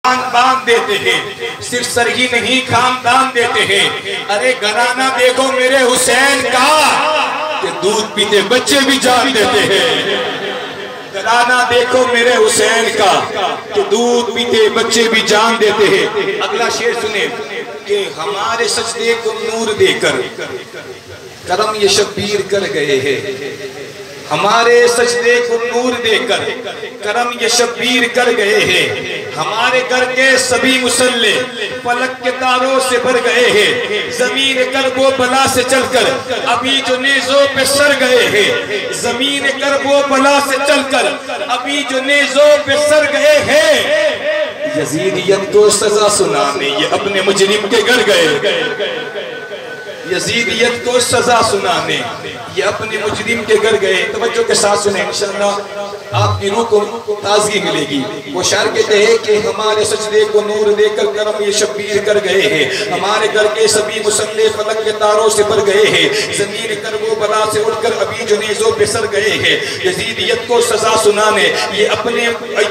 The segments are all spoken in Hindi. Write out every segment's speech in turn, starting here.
बांध देते हैं, सिर्फ सर ही नहीं खानदान देते हैं। अरे घराना देखो मेरे हुसैन का कि दूध पीते बच्चे भी जान देते हैं। घराना देखो मेरे हुसैन का कि दूध पीते बच्चे भी जान देते हैं। अगला शेर सुने कि हमारे सजदे को नूर देकर करम ये शब्बीर कर गए हैं। हमारे सजदे को नूर देकर करम ये शब्बीर कर गए हैं। हमारे घर के सभी मुसल्ले फलक के तारों से भर गए हैं। जमीन कर वो बला से चलकर अभी जो नेज़ों पे सर गए हैं। जमीन कर वो बला से चलकर अभी जो नेज़ों पे सर गए हैं। यजीदियत को सजा सुनाने ये अपने मुजरिम के घर गए। यजीदियत को सजा सुनाने ये अपने मुजरिम के घर गए। तवज्जो के साथ सुने, इंशाअल्लाह आपकी रूह को ताजगी मिलेगी। वो शायर कहते हैं कि हमारे सजदे को नूर देकर करम ये शब्बीर कर गए हैं। हमारे घर के सभी मुसल्ले फलक के तारों से भर गए हैं। जमीन कर वो बला से उठकर अभी जो नेज़ों पे सर गए हैं। यजीदियत को सजा सुनाने ये अपने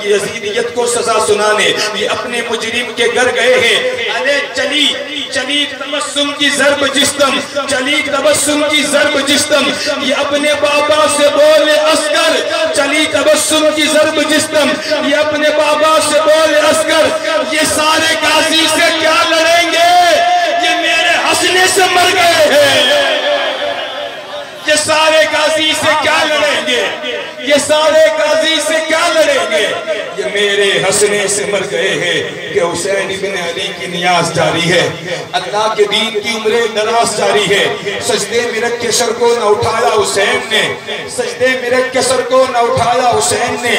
यजीदियत को सजा सुनाने ये अपने मुजरिम के घर गए हैं। अरे चली चली तबस्सुम की ज़र्ब जिस्म, चली तबस्सुम की ज़र्ब जिस्म ये अपने बाबा से बोले अस्कर। चली तबस्सुम की ज़र्ब जिस्म ये अपने बाबा से बोले अस्कर। ये सारे गाजी से क्या लड़ेंगे, ये मेरे हंसने से मर गए हैं। ये सारे गाजी से क्या लड़ेंगे, ये सारे गाजी से क्या लड़ेंगे, ये मेरे हंसने से मर गए हैं। कि हुसैन इब्न अली की नियाज जारी है, अल्लाह के दीन की उम्र दराज जारी है। सजदे में रख के सर को न उठाया हुसैन ने, सजदे में रख के सर को न उठाया हुसैन ने।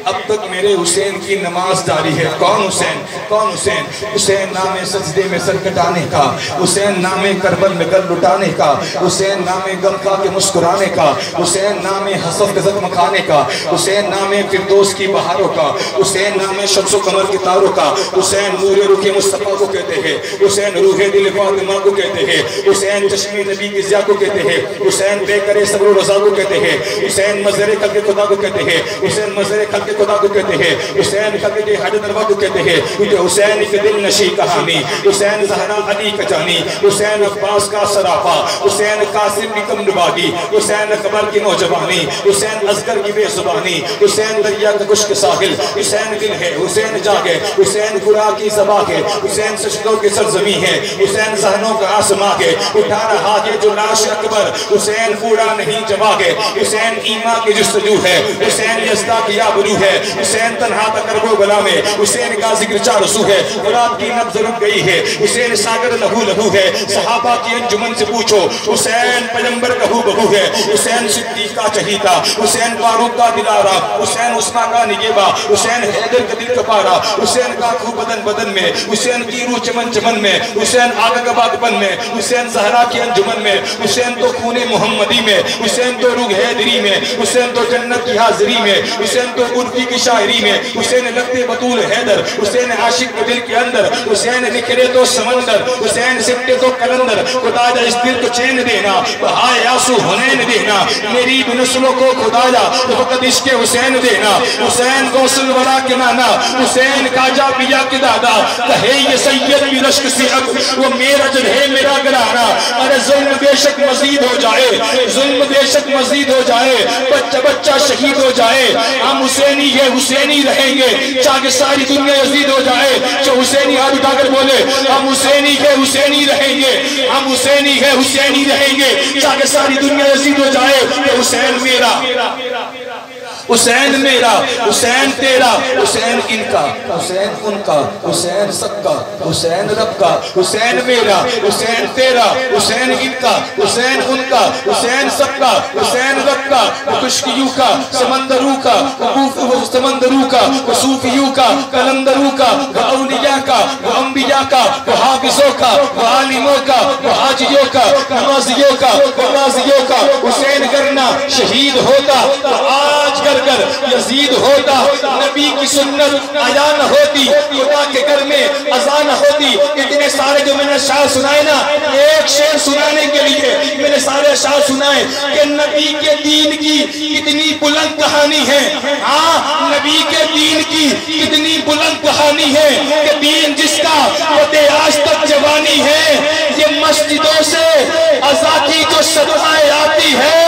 अब तक मेरे हुसैन की नमाज जारी है। कौन हुसैन, कौन हुसैन? हुसैन नामे सजदे में सर कटाने का, हुसैन नामे करबल में गल लुटाने का, हुसैन नामे गम खा के मुस्कुराने का, हुसैन नामे हसफ के जख्म खाने का, हुसैन नामे फिरदौस की बहारों का, हुसैन नामे शम्सो कमर की तारों का, हुसैन नूरे रुखे मुस्तफा को कहते हैं, हुसैन रूहे दिल फातिमा को कहते हैं, हुसैन चश्मे नबी की ज़िया को कहते हैं, हुसैन बेकरे सब्र रज़ा को कहते हैं, हुसैन मज़रे खल्क़े खुदा को कहते हैं, हुसैन मज़रे खल्क़े खुदा को कहते हैं, हुसैन खल्क़े हाजत रवा को कहते हैं। क्योंकि हुसैन की दिल नशी कहानी, हुसैन ज़हरा अली का जानी, हुसैन अब्बास का सराफा, हुसैन कासिम की कमरबागी, हुसैन अकबर की नौजवानी, हुसैन असगर की बेजुबानी, हुसैन दरिया का खुश्क साहिल, हुसैन दिल है, हुसैन जागे, हुसैन खुदा की ज़बा है, हुसैन सजदों की सरज़मी है, हुसैन ज़हनों का आसमां है। उठा रहा है जो लाश अकबर, हुसैन कूड़ा नहीं जवा है, हुसैन ईमा की जुस्तजू है, हुसैन यज़्दा की आबरू है, हुसैन तन्हा तकर वो बला में, हुसैन का जिक्र चारसू है, फुरात की नब्ज़ रुक गई है, हुसैन सागर लहू लहू है। सहाबा की अंजुमन से पूछो, हुसैन पैगंबर का हूबहू है, हुसैन सिद्दीक़ का चहीता, हुसैन फारूक का दिलारा, हुसैन उस्मा का निगेबा, हुसैन हैदर का दिल कपारा, हुसैन का खूब बदन बदन में, हुसैन की रूह चमन चमन में, हुसैन आगा का बागपन में, हुसैन ज़हरा की अंजुमन में, हुसैन तो खूने मोहम्मदी में, हुसैन तो रूह हैदरी में, हुसैन तो जन्नत की हाज़िरी में, हुसैन तो उर्फ़ी की शायरी में, हुसैन लगते बतूल हैदर, हुसैन आशिक के दिल के अंदर, हुसैन निकले तो समंदर, हुसैन सिमटे तो कलंदर। खुदाया इस दिल को चैन देना, बहाए आंसू हुनैन देना, मेरी भी नस्लों को खुदाया तो फकत इश्क़े हुसैन देना। हुसैन गौसुल वरा के नाना, हुसैन काजा पिया के दादा, कहे ये सैयद भी रश्क से अब वो मेरा जद है मेरा घराना। अरे जुल्म बेशक मजीद हो जाए, जुल्म बेशक मजीद हो जाए, बच्चा बच्चा शहीद हो जाए, हम हुसैनी है हुसैनी रहेंगे, चाहे सारी दुनिया यजीद हो जाए। जो हुसैनी हाथ उठाकर बोले, हम हुसैनी है हुसैनी रहेंगे, हम हुसैनी है हुसैनी रहेंगे, चाहे सारी दुनिया यजीद हो जाए। हुसैन मेरा, हुसैन मेरा, हुसैन तेरा, हुसैन इनका, हुसैन उनका, हुसैन सबका, हुसैन रब का। हुसैन मेरा, हुसैन तेरा, हुसैन इनका, हुसैन उनका, हुसैन सबका, हुसैन रब का। खुशकियों का, समंदरों का, समंदरों का, सूफियों का, कलंदरों का, औलिया का, अंबिया का, हाफिजों का, आलिमों का, हाजियों का, नमाजियों का, नमाजियों का। हुसैन करना शहीद होता तो आज कर यजीद होता, नबी की सुन्नत अजा न होती, खुदा के घर में अज़ान होती। होती। इतने सारे जो मैंने शायर सुनाए ना, एक शेर सुनाने के लिए मैंने सारे शायर सुनाए कि नबी के दीन की कितनी बुलंद कहानी है। हाँ, नबी के दीन की कितनी बुलंद कहानी है कि दीन जिसका वो आज तक जवानी है। ये मस्जिदों से अज़ा की जो सदाएं आती है,